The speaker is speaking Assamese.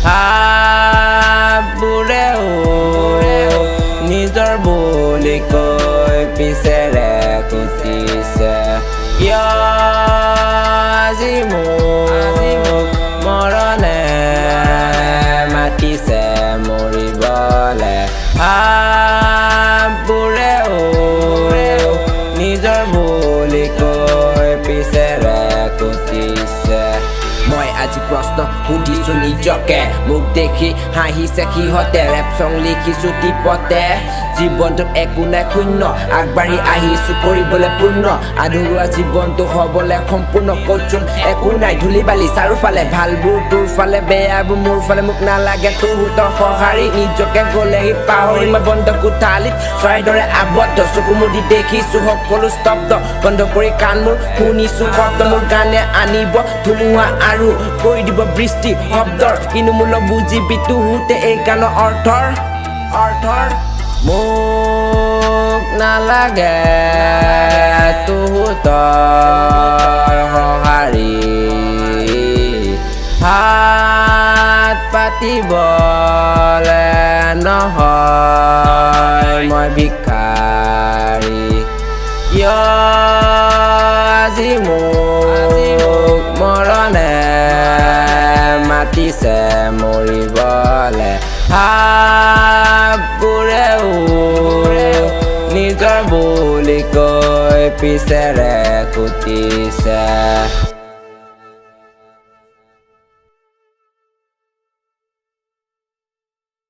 হাতবোৰেও নিজৰ বুলি কৈ পিছেৰে কুটিছে কিয় আজি মোক মৰণে মাতিছে মৰিবলে হাতবোৰেও নিজৰ বুলি কৈ পিছেৰে কুটিছে মই আজি প্ৰশ্ন সুধিছো নিজকে মোক দেখি হাঁহিছে সিহঁতে ৰেপ চং লিখিছো টিপতে জীৱনটোত একো নাই শূন্য আগবাঢ়ি আহিছো কৰিবলৈ পূৰ্ণ আধৰুৱা জীৱনটো হ'বলৈ সম্পূৰ্ণ কচোন একো নাই ধূলি বালি চাৰিওফালে ভালবোৰ তোৰ ফালে বেয়াবোৰ মোৰ ফালে মোক নালাগে তোৰ সঁহাৰি নিজকে গ'লেহি পাহৰি মই বন্ধ কোঠালিত চৰাইৰ দৰে আবদ্ধ চকু মুদি দেখিছো সকলো স্তব্ধ বন্ধ কৰি কাণ মোৰ শুনিছো শব্দ মোৰ গানে আনিব ধুমুহা আৰু কৰি দিব বৃষ্টি শব্দৰ কিন্তু মূল বুজিবি তোহোতে এই গানৰ অৰ্থৰ মোক নালাগে তোহোতৰ সঁহাৰি হাত পাতিবলে নহয় মই ভিক্ষাৰী কিয় আজি মোক মৰণে মাতিছে মৰিবলে হাতবোৰেও নিজৰ বুলি কৈ পিছেৰে কুটিছে